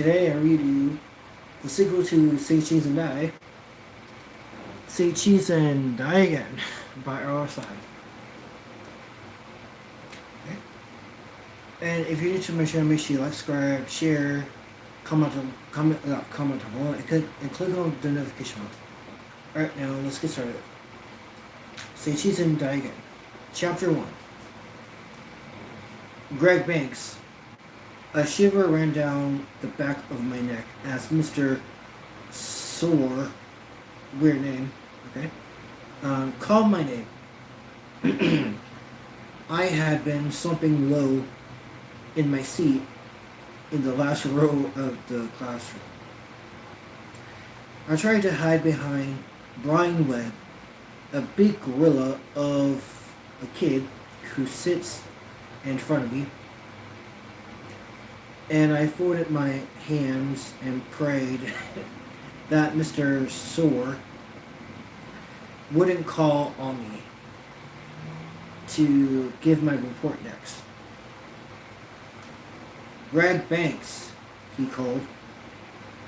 Today I read you the sequel to Say Cheese and Die, Say Cheese and Die Again by our side. Okay. And if you're new to my channel, make sure you like, subscribe, share, comment below, and click on the notification bell. Alright, now let's get started. Say Cheese and Die Again. Chapter 1. Greg Banks. A shiver ran down the back of my neck as Mr. Sore, weird name, okay, called my name. I had been slumping low in my seat in the last row of the classroom. I tried to hide behind Brian Webb, a big gorilla of a kid who sits in front of me, and I folded my hands and prayed that Mr. Sore wouldn't call on me to give my report next. Greg Banks, he called.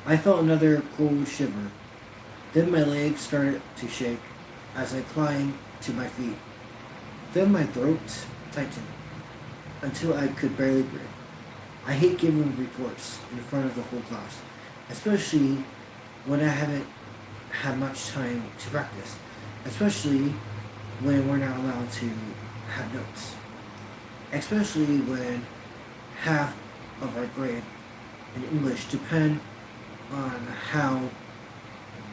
I felt another cold shiver. Then my legs started to shake as I climbed to my feet. Then my throat tightened until I could barely breathe. I hate giving reports in front of the whole class, especially when I haven't had much time to practice, especially when we're not allowed to have notes, especially when half of our grade in English depend on how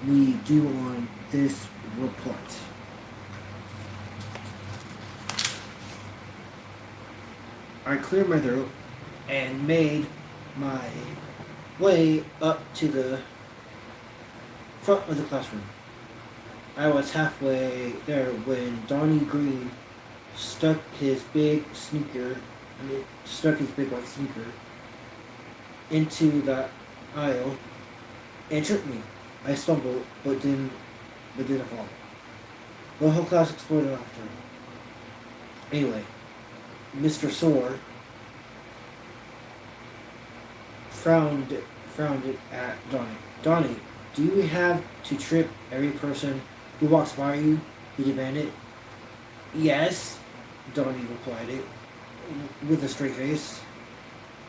we do on this report. I cleared my throat and made my way up to the front of the classroom. I was halfway there when Donnie Green stuck his big white sneaker into the aisle and tripped me. I stumbled but didn't fall. The whole class exploded after. Anyway, Mr. Sore frowned at Donnie. Donnie, do you have to trip every person who walks by you? He demanded. Yes, Donnie replied it with a straight face.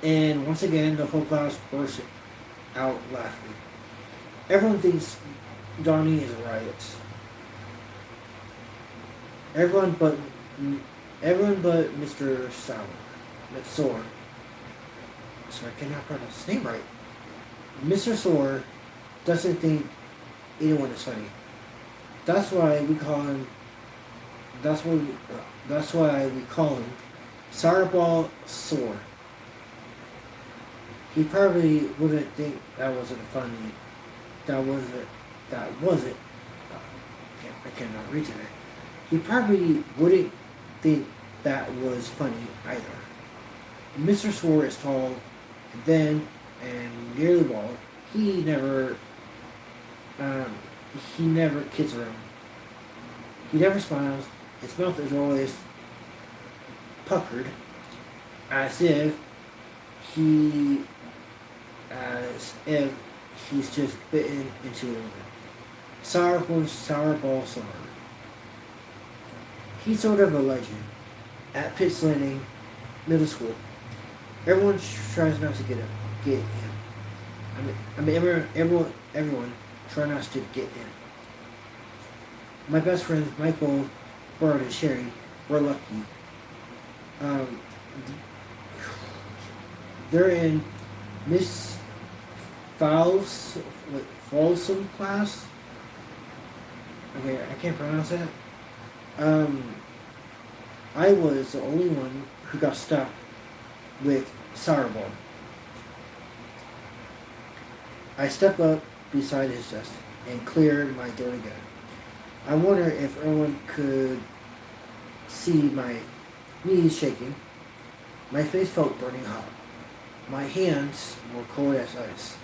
And once again, the whole class burst out laughing. Everyone thinks Donnie is a riot. Everyone but Mr. Sore. Sorry, I cannot pronounce his name right. Mr. Sore doesn't think anyone is funny. That's why we call him. That's why we call him Sorball Sore. He probably wouldn't think that wasn't funny. That wasn't. I cannot read today. He probably wouldn't think that was funny either. Mr. Sore is tall, thin, and nearly bald. He never kids around. He never smiles. His mouth is always puckered, as if he's just bitten into a lemon. Sorball Sore. He's sort of a legend at Pitts Landing Middle School. Everyone tries not to get him. Everyone tries not to get him. My best friends Michael, Bart, and Sherry were lucky. They're in Miss Folsom class. Okay, I can't pronounce that. I was the only one who got stuck with Sorball. I stepped up beside his desk and cleared my throat again. I wonder if everyone could see my knees shaking. My face felt burning hot. My hands were cold as ice.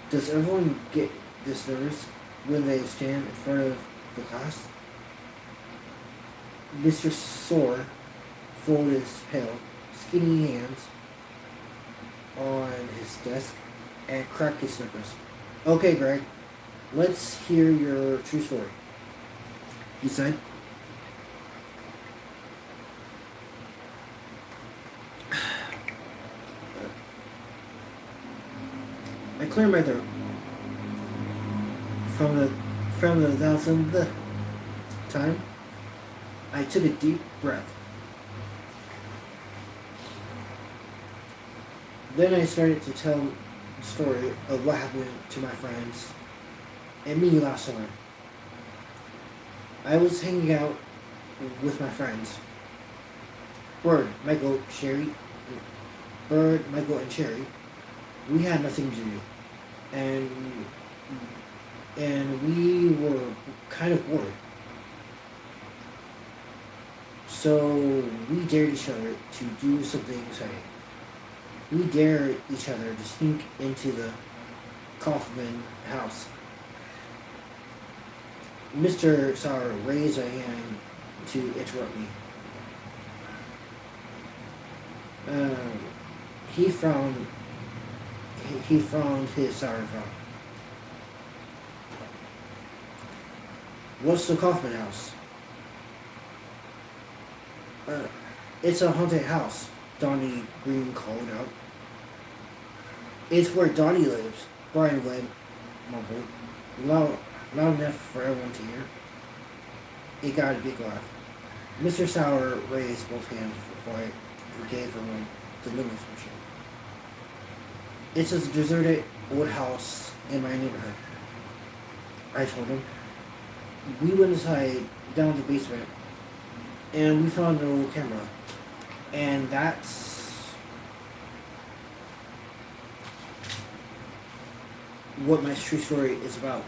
Does everyone get this nervous when they stand in front of the class? Mr. Sore folded his pale, skinny hands on his desk and cracked his knuckles. Okay, Greg, let's hear your true story, he said. I cleared my throat from the thousandth time. I took a deep breath. Then I started to tell the story of what happened to my friends and me last summer. I was hanging out with my friends, Bird, Michael, Sherry, Bird, Michael, and Sherry. We had nothing to do, and we were kind of bored. So we dared each other to do something exciting. We dared each other to sneak into the Kaufman house. Mr. Sauer raised a hand to interrupt me. Um, he frowned. He frowned his sour frown. What's the Kaufman house? It's a haunted house, Donnie Green called out. It's where Donnie lives, Brian Webb mumbled, loud enough for everyone to hear. It got a big laugh. Mr. Sauer raised both hands for quiet and gave everyone the limits machine. It's a deserted old house in my neighborhood, I told him. We went inside, down the basement, and we found an old camera. And that's what my true story is about.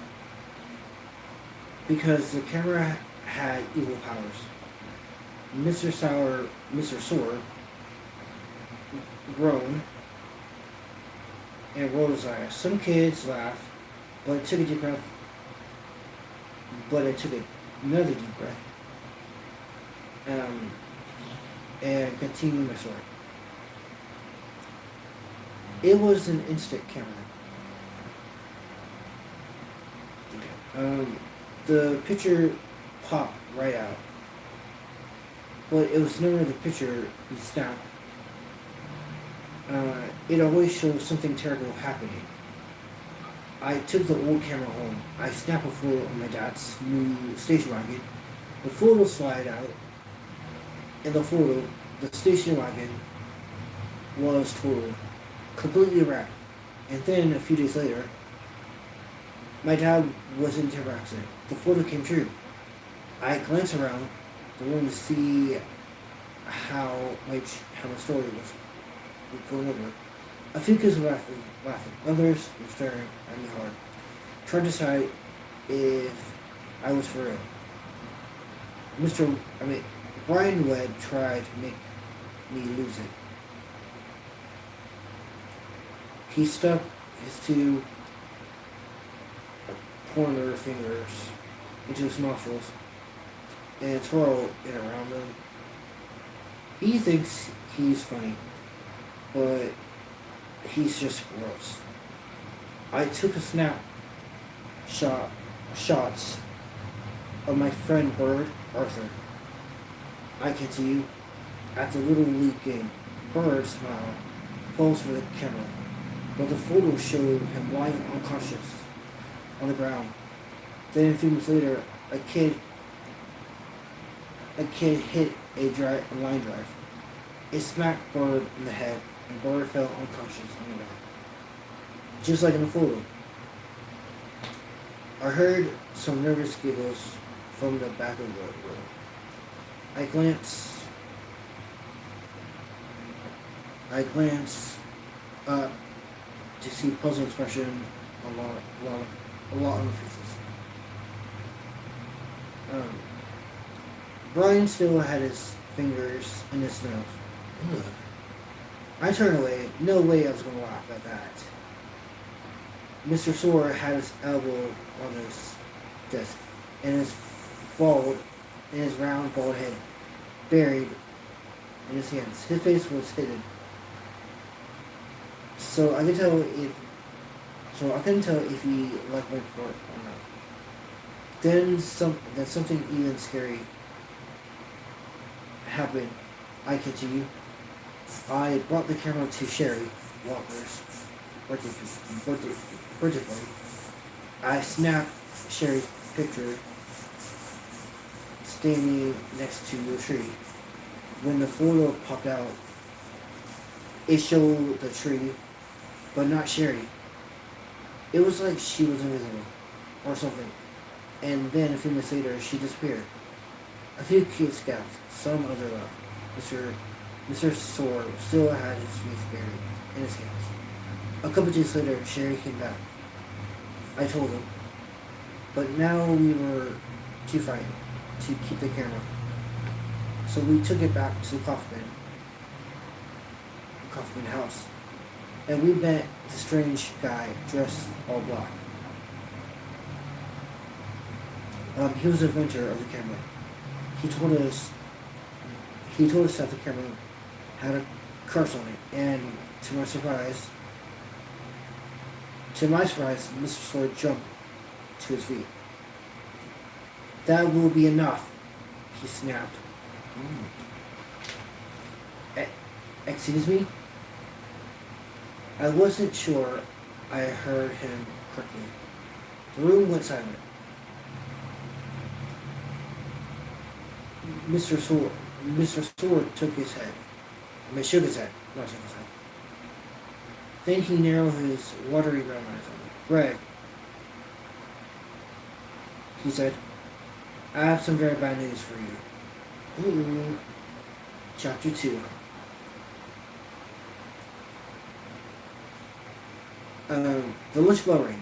Because the camera had evil powers. Mr. Soar groaned and rolled his eyes. Some kids laughed, but I took a deep breath. But I took another deep breath. And continued my story. It was an instant camera. The picture popped right out. But it was never the picture he snapped. It always showed something terrible happening. I took the old camera home. I snapped a photo of my dad's new station wagon. The photo slid out. In the photo, the station wagon was totaled, completely wrecked. And then a few days later, my dad was in a terrible accident. The photo came true. I glanced around the room to see how my story was going over. A few kids were laughing. Others were staring at me hard, trying to decide if I was for real. Brian Webb tried to make me lose it. He stuck his two pointer fingers into his nostrils and twirled it around them. He thinks he's funny, but he's just gross. I took a shots of my friend Bird, Arthur. I continue. At the Little League game, Bird smiled, posed for the camera, but the photo showed him lying unconscious on the ground. Then a few minutes later, a kid hit a line drive. It smacked Bird in the head, and Bird fell unconscious on the ground, just like in the photo. I heard some nervous giggles from the back of the room. I glanced up to see puzzled expression a lot on the faces. Brian still had his fingers in his nose. Ugh. I turned away. No way I was going to laugh at that. Mr. Soar had his elbow on his desk, and his round bald head buried in his hands. His face was hidden, so I could tell So I couldn't tell if he liked my report or not. Then something even scary happened. I continue. I brought the camera to Sherry Walker's birthday party. I snapped Sherry's picture standing next to the tree. When the photo popped out, it showed the tree, but not Sherry. It was like she was invisible, or something. And then a few minutes later, she disappeared. A few kids gasped, some other laughed. Mr. Sore still had his face buried in his hands. A couple days later, Sherry came back. I told him, but now we were too frightened to keep the camera. So we took it back to the Kaufman house. And we met the strange guy dressed all black. He was the inventor of the camera. He told us that the camera had a curse on it, and to my surprise, Mr. Sword jumped to his feet. That will be enough, he snapped. Excuse me? I wasn't sure I heard him correctly. The room went silent. Mr. Sword shook his head, not shook his head. Then he narrowed his watery brown eyes on me. Greg, he said, I have some very bad news for you. Chapter 2. The lunch bell rang.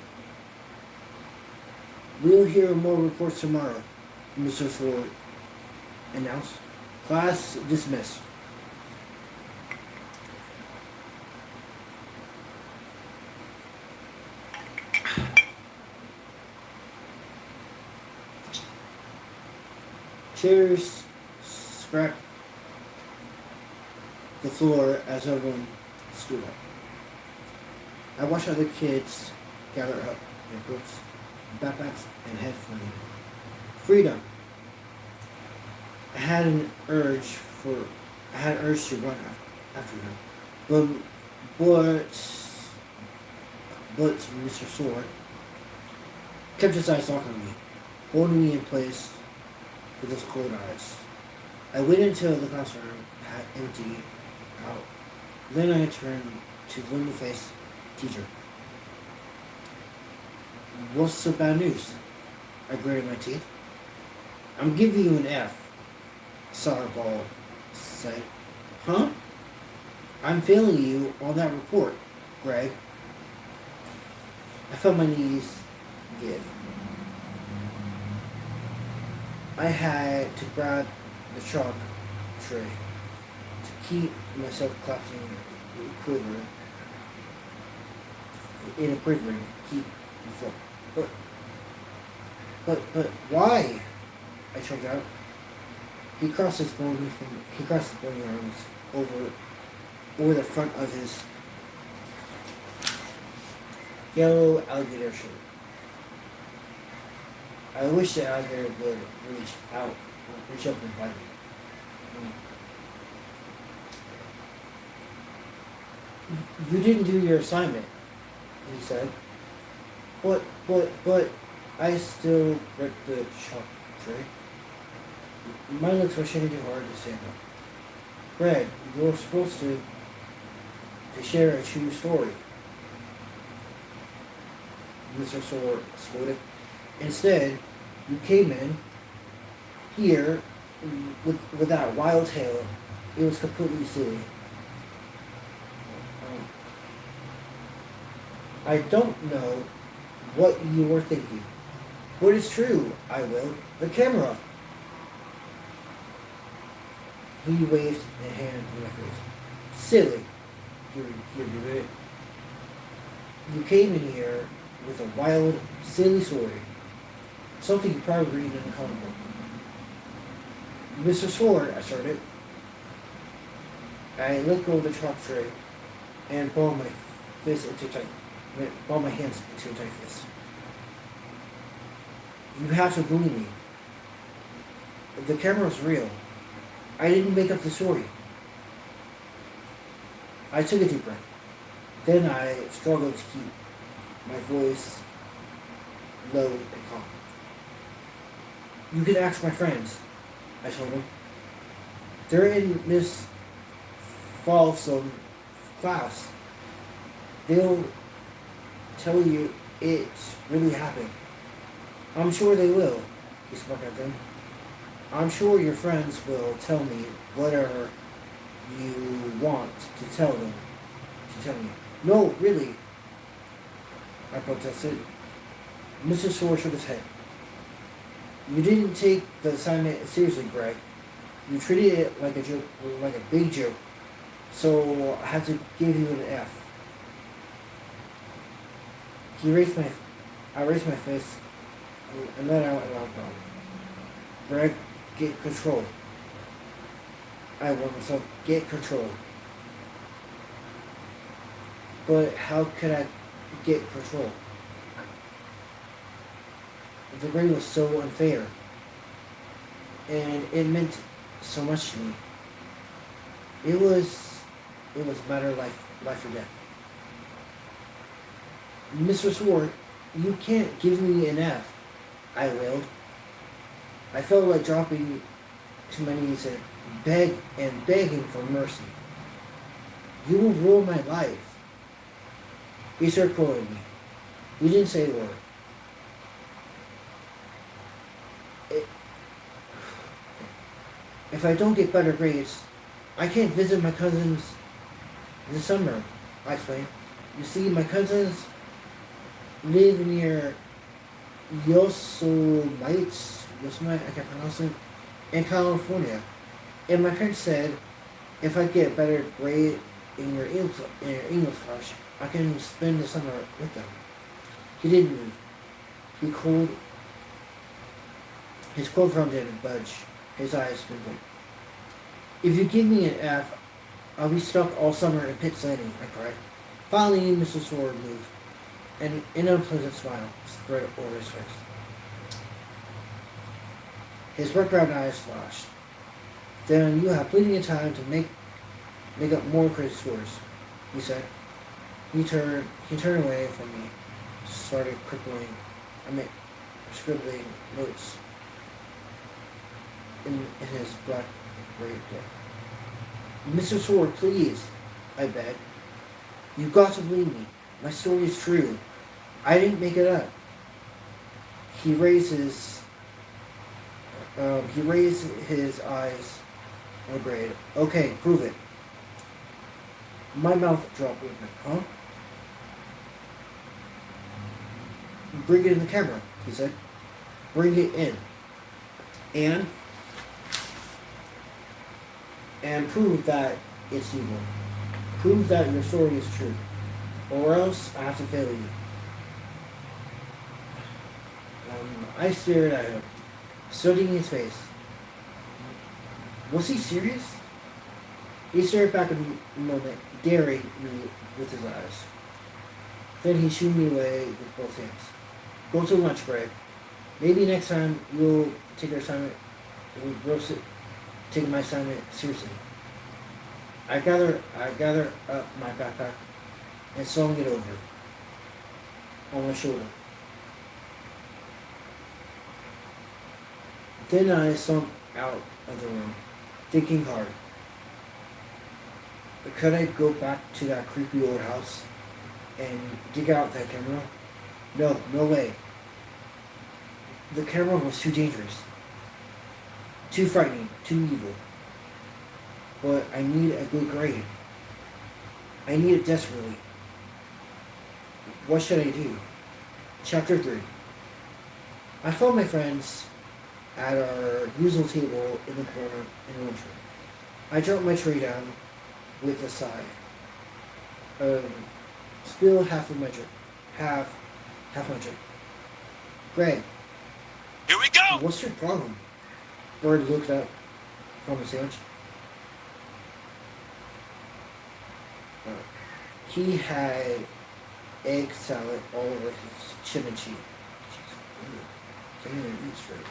We'll hear more reports tomorrow, Mr. Sword announced. Class dismissed. Chairs scraped the floor as everyone stood up. I watched other kids gather up their books, backpacks, and head for freedom. I had an urge to run after him, but Mr. Sword kept his eyes locked on me, holding me in place with his cold eyes. I waited until the classroom had emptied out. Then I turned to the limber-faced teacher. What's the bad news? I gritted my teeth. I'm giving you an F, Sorball said. Huh? I'm failing you on that report, Greg. I felt my knees give. I had to grab the chalk tray to keep myself collapsing in a quivering heap before. But why? I choked out. He crossed his bony arms over the front of his yellow alligator shirt. I wish the alligator would reach up and bite me. You didn't do your assignment, he said. But I still ripped the chalk tray. My legs were shaking too hard to stand up. Greg, you were supposed to share a true story, Mr. Sword scolded. Instead, you came in here with that wild tale. It was completely silly. I don't know what you were thinking. But it's true, I will. The camera. He waved a hand in my face. Silly. Here, do it. You came in here with a wild, silly story. Something you probably read in a comic book. Mr. Sword, I started. I let go of the chalk tray and balled my fist into tight. and balled my hands into a tight fist. You have to believe me. The camera's real. I didn't make up the story. I took a deep breath. Then I struggled to keep my voice low and calm. You can ask my friends, I told them. They're in Miss Folsom's class. They'll tell you it's really happened. I'm sure they will, he spoke at them. I'm sure your friends will tell me whatever you want to tell them. To tell me. No, really, I protested. Mr. Sore shook his head. You didn't take the assignment seriously, Greg. You treated it like a joke, like a big joke. So I had to give you an F. I raised my fist and let out a loud groan. Greg, get control. I warned myself, get control. But how could I get control? The grade was so unfair. And it meant so much to me. It was a matter of life or death. Mr. Sword, you can't give me an F, I wailed. I felt like dropping to my knees and begging for mercy. You will ruin my life. He started quoting me. He didn't say a word. If I don't get better grades, I can't visit my cousins this summer, I explained. You see, my cousins live near Yosemite, I can't pronounce it, in California. And my parents said, if I get a better grade in your English class, I can spend the summer with them. He didn't move. His cold front didn't budge. His eyes twinkled. If you give me an F, I'll be stuck all summer in Pitt's Landing, I cried. Finally, Mr. Sword moved, and an unpleasant smile spread over his face. His red brown eyes flashed. Then you have plenty of time to make up more crazy scores, he said. He turned away from me, started scribbling notes in his black gray book. Mr. Sword, please, I begged. You've got to believe me. My story is true. I didn't make it up. He raised his eyes on the grade. Okay, prove it. My mouth dropped open. Huh? Bring it in the camera, he said. Bring it in. And prove that it's evil. Prove that your story is true. Or else I have to fail you. I stared at him, studying his face. Was he serious? He stared back a moment, daring me with his eyes. Then he shooed me away with both hands. Go to lunch, Greg. Maybe next time you'll take your assignment take my assignment seriously. I gathered up my backpack and slung it over on my shoulder. Then I slunk out of the room, thinking hard. Could I go back to that creepy old house and dig out that camera? No way. The camera was too dangerous, too frightening, too evil. But I need a good grade. I need it desperately. What should I do? Chapter 3. I found my friends at our usual table in the corner in the lunchroom. I dropped my tray down with a sigh. Spilled half of my drink. Half my drink. Greg. Here we go! What's your problem? Bird looked up from his sandwich. He had egg salad all over his chin and cheek. Can't even eat straight.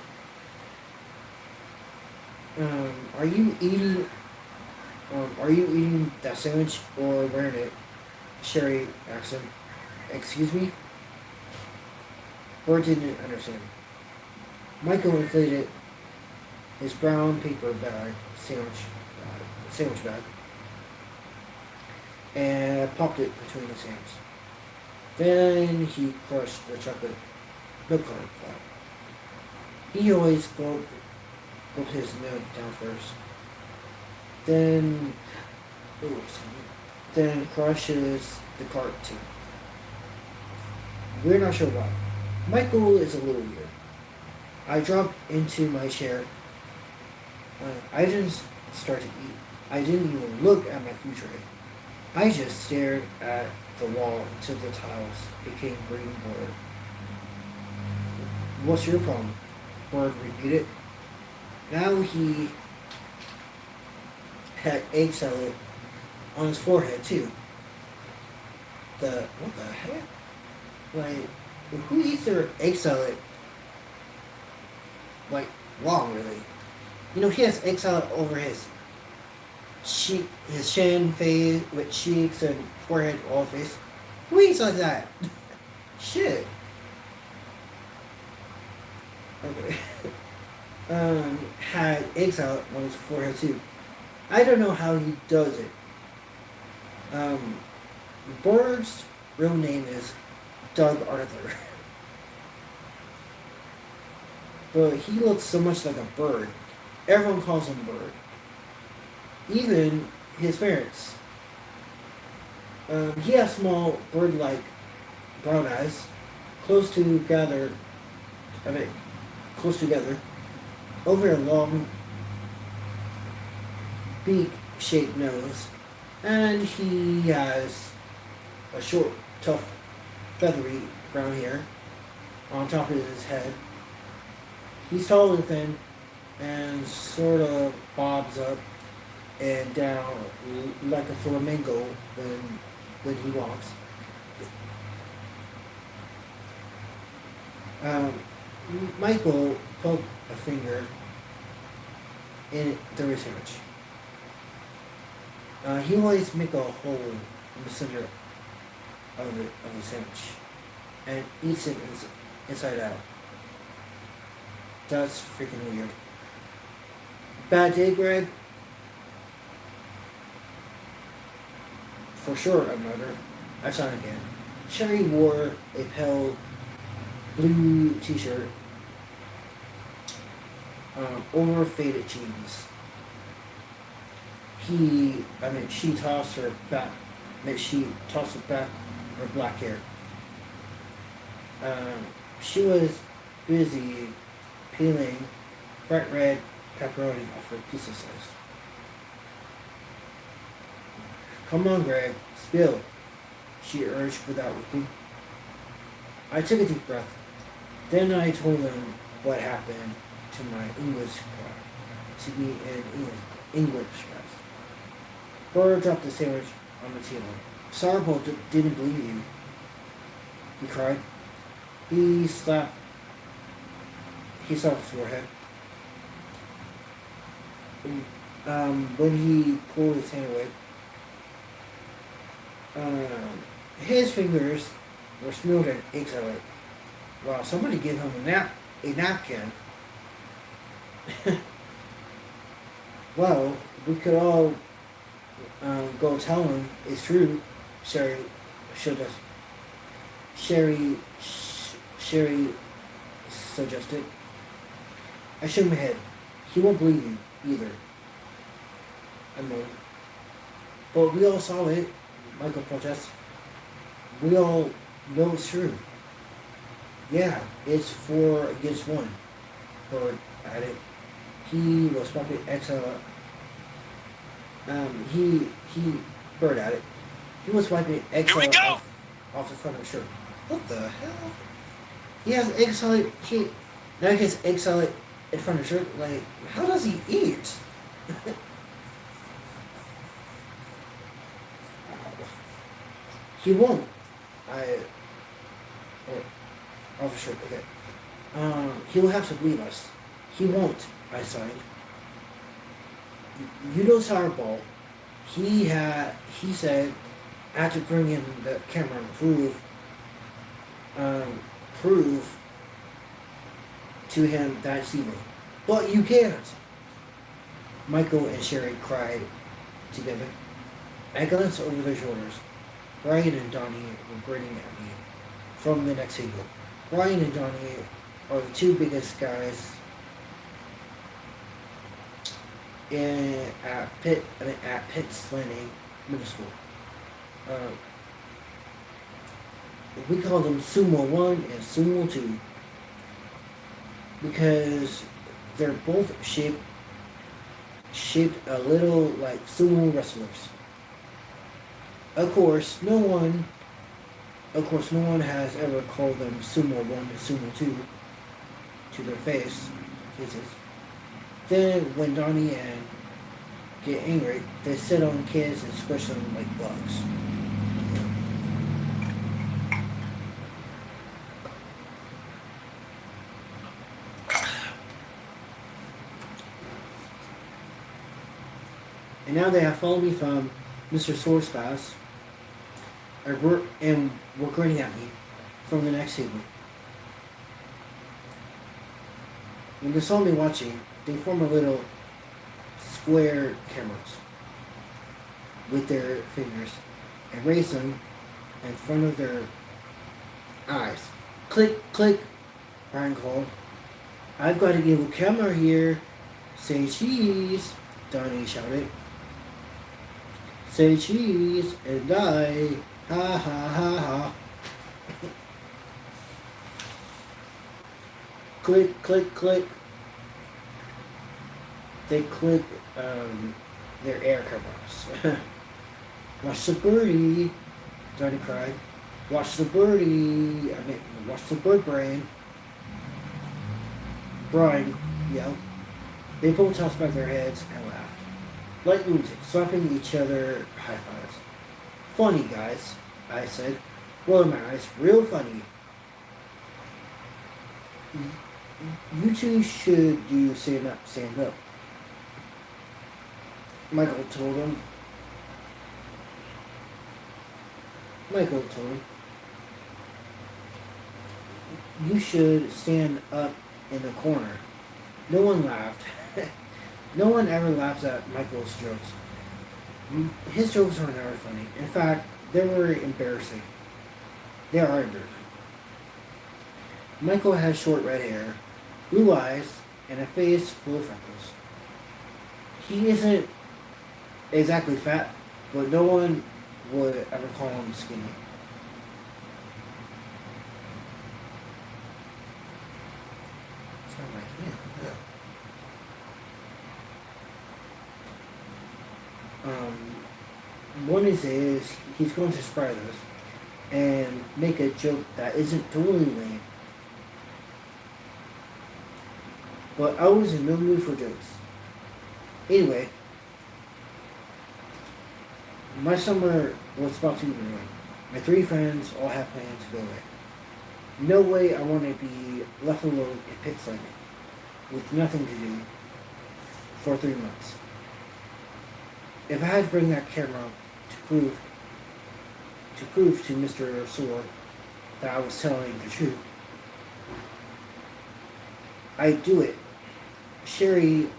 Are you eating? Are you eating that sandwich or wearing it? Sherry asked him. Excuse me? Bert didn't understand. Michael inflated his brown paper bag, sandwich bag, and popped it between his hands. Then he crushed the chocolate milk carton flat. He always gulped his milk down first. Then, then crushes the cart too. We're not sure why. Michael is a little weird. I dropped into my chair. I didn't start to eat. I didn't even look at my food tray. I just stared at the wall until the tiles became green blurred. What's your problem? Bird repeated. Now he had egg salad on his forehead too. What the heck? Like, who eats their egg salad like long really? You know, he has egg salad over his cheek, his chin, face, with cheeks and forehead, all face. Who eats like that? Shit. Okay. Had egg salad on his forehead too. I don't know how he does it. Bird's real name is Doug Arthur. But he looks so much like a bird. Everyone calls him Bird. Even his parents. He has small bird-like brown eyes, close together, over a long beak-shaped nose, and he has a short, tough, feathery brown hair on top of his head. He's tall and thin, and sort of bobs up and down like a flamingo when he walks. Michael poked a finger in the sandwich. He always make a hole in the center of the sandwich and eats it inside out. That's freaking weird. Bad day, Greg? For sure, I muttered. I saw it again. Sherry wore a pale blue t-shirt over faded jeans. She tossed back her black hair. She was busy peeling bright red pepperoni off her pizza slice. Come on, Greg, spill, she urged without looking. I took a deep breath. Then I told them what happened to my English class, to me in English class. Burr dropped the sandwich on the table. Sarbo didn't believe you, he cried. He slapped his forehead. When he pulled his hand away, his fingers were smeared in egg salad. Wow, somebody gave him a napkin. Well, we could all go tell him it's true. Sherry suggested. I shook my head. He won't believe you either. I moaned. But we all saw it, Michael protested. We all know it's true. Yeah, it's 4 against 1. Bird added. He was wiping extra. Bird added. He was wiping extra off the front of his shirt. What the hell? He has egg salad. Now he has egg salad in front of his shirt. Like, how does he eat? He won't. I, officer, okay. He will have to leave us. He won't, I signed. You know Sourбall. He said I had to bring in the camera and prove to him that it's evil. But you can't. Michael and Sherry cried together. I glanced over their shoulders. Brian and Donnie were grinning at me from the next table. Brian and Donnie are the two biggest guys at Pitt's Landing Middle School. We call them Sumo 1 and Sumo 2 because they're both shaped a little like sumo wrestlers. Of course, no one has ever called them Sumo 1 and Sumo 2 to their faces. Then, when Donnie and get angry, they sit on kids and squish them like bugs. And now they have followed me from Mr. Swords class, and were grinning at me from the next table. When they saw me watching, they formed a little square cameras with their fingers and raised them in front of their eyes. Click, click, Brian called. I've got a evil camera here. Say cheese, Donnie shouted. Say cheese and die. Ha ha ha ha. Click, click, click. They click their air cameras. Watch the birdie, Donnie cried. Watch the birdie. Watch the bird brain. Brian yelled. They both tossed back their heads and laughed. Like lunatics, slapping each other high fives. Funny, guys, I said. Rolling my eyes, real funny. You two should do stand up, stand up. Michael told him. You should stand up in the corner. No one laughed. No one ever laughs at Michael's jokes. His jokes are never funny. In fact, they were embarrassing. They are embarrassing. Michael has short red hair, blue eyes, and a face full of freckles. He isn't exactly fat, but no one would ever call him skinny. Sound like him. Yeah. One is he's going to surprise us and make a joke that isn't totally lame. But I was in no mood for jokes. Anyway, my summer was about to be ruined. My three friends all had plans to go away. No way I want to be left alone in Pitt's Landing with nothing to do for 3 months. If I had to bring that camera to prove to Mr. Sword that I was telling the truth, I'd do it. Sherry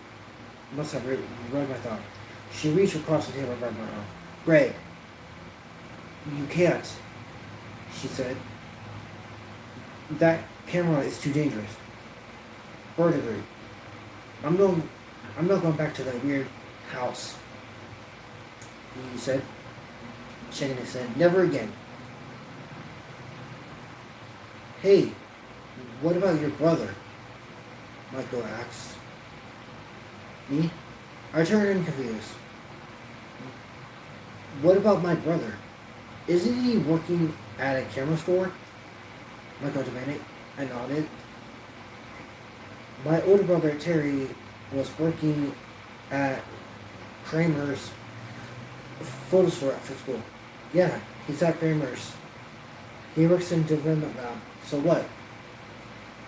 must have read my thought. She reached across the table and grabbed my arm. Greg, you can't, she said. That camera is too dangerous. Bird agreed. I'm not going back to that weird house, he said, shaking his head. Never again. Hey, what about your brother? Michael asked. Me? I turned in confused. What about my brother? Isn't he working at a camera store? Michael demanded. I nodded. My older brother Terry was working at Kramer's photo store after school. Yeah, he's at Kramer's He works in development lab. So what?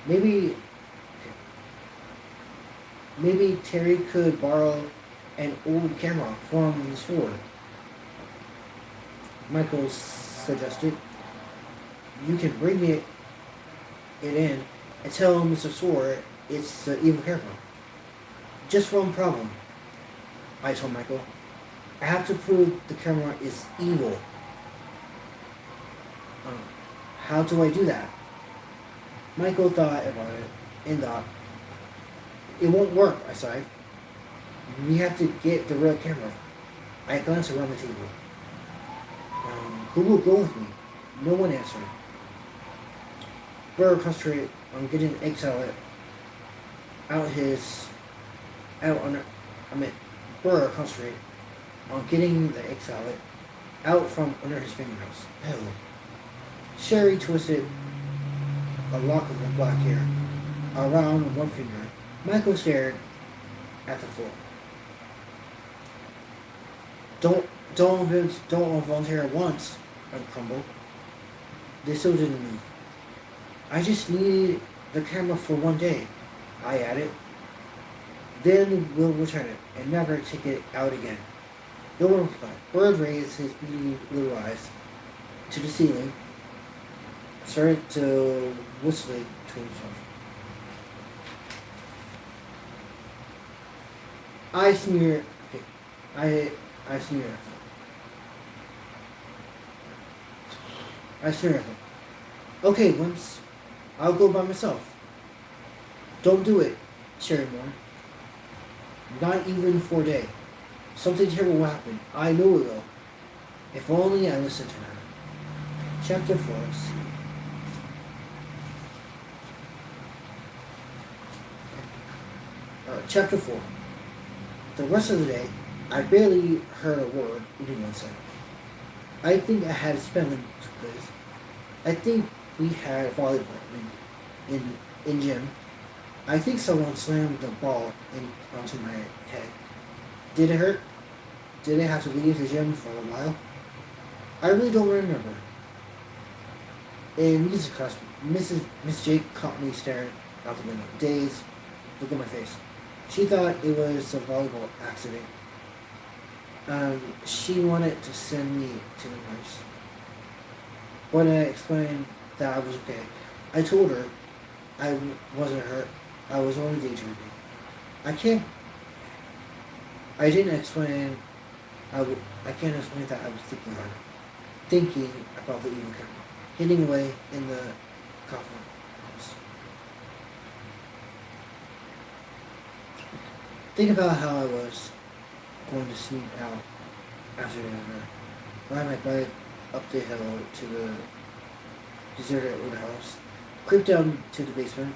Maybe maybe Terry could borrow an old camera from the store. Michael suggested. You can bring it in and tell Mr. Sword it's the evil camera. Just one problem, I told Michael. I have to prove the camera is evil. How do I do that? Michael thought about it and thought, it won't work, I sighed. We have to get the real camera. I glanced around the table. Who will go with me? No one answered. Burr concentrated on getting the egg salad Burr concentrated on getting the egg salad out from under his fingernails. Ew. Sherry twisted a lock of her black hair around one finger. Michael stared at the floor. Don't volunteer at once, I crumbled. They still didn't move. I just needed the camera for one day, I added. Then we'll return it and never take it out again. No one replied. Bird raised his beady blue eyes to the ceiling, started to whistle to himself. I sneered at him. Okay, wimps. I'll go by myself. Don't do it, Sherry mourned. Not even for a day. Something terrible will happen. I know it will. If only I listened to her. Chapter 4. Chapter 4. The rest of the day, I barely heard a word anyone said. I think I had spelling quiz. I think we had volleyball in gym. I think someone slammed the ball onto my head. Did it hurt? Did I have to leave the gym for a while? I really don't remember. In music class, Miss Jake caught me staring out the window. Dazed, look at my face. She thought it was a volleyball accident. She wanted to send me to the nurse. When I explained that I was okay, I told her I wasn't hurt. I was only daydreaming. I can't explain that I was thinking hard. Thinking about the evil camera. Hiding away in the coffin house. Think about how I was going to sneak out after dinner. Ride my bike up the hill to the deserted old house. Creep down to the basement.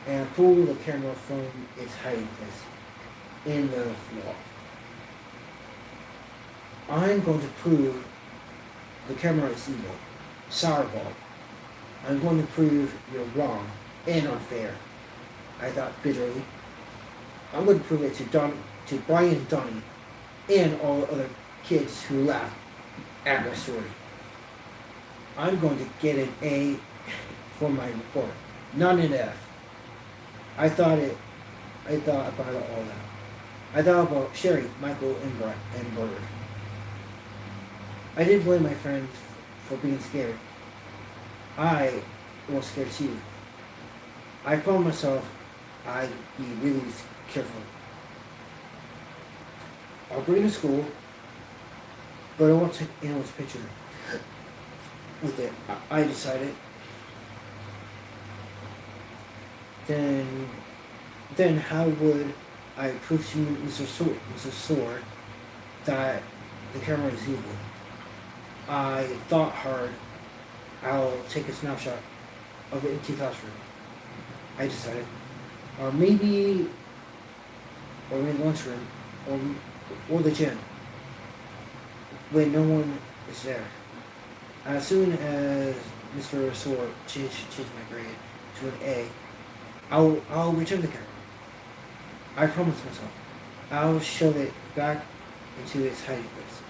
And pull the camera from its hiding place in the floor. I'm going to prove the camera is evil. Sourdough. I'm going to prove you're wrong and unfair. I thought bitterly. I'm going to prove it to Brian and Donnie and all the other kids who laughed at my story. I'm going to get an A for my report, not an F. I thought about it all now. I thought about Sherry, Michael, and Bird. I didn't blame my friends for being scared. I was scared too. I promised myself I'd be really careful. I'll bring to school, but I won't take anyone's picture with it. I decided. Then how would I prove to Mr. Sword that the camera is evil? I thought hard. I'll take a snapshot of the empty classroom. I decided. Or maybe, or in the lunchroom, or the gym, when no one is there. As soon as Mr. Sword changed my grade to an A, I'll return the camera. I promised myself. I'll shove it back into its hiding place.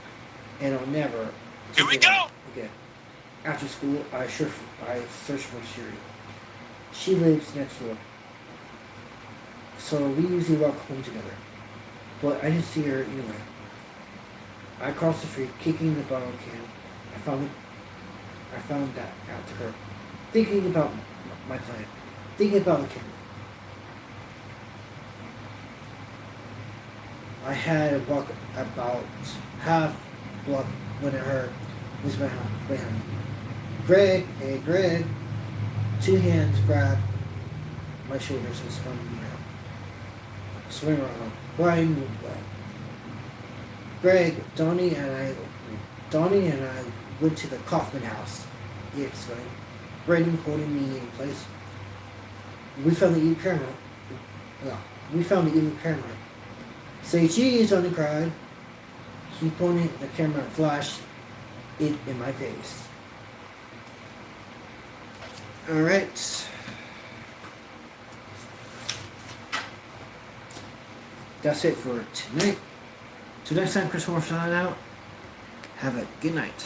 and I'll never Here we take it out go. again. After school, I searched for Shiri. She lives next door, so we usually walk home together. But I didn't see her anyway. I crossed the street, kicking the bottle can. I found that out to her, thinking about my plan, thinking about the camera. I had to walk about half block when I heard was behind me. Greg, hey Greg. Two hands grabbed my shoulders and spun me out. Swing around. Brian moved back. Greg, Donnie and I went to the Kaufman house, he explained, Brandon holding me in place. We found the evil camera. Yeah, we found the evil camera. Say cheese, Donnie cried. He pointed the camera and flashed it in my face. Alright. That's it for tonight. Till next time, Chris Moore signing out. Have a good night.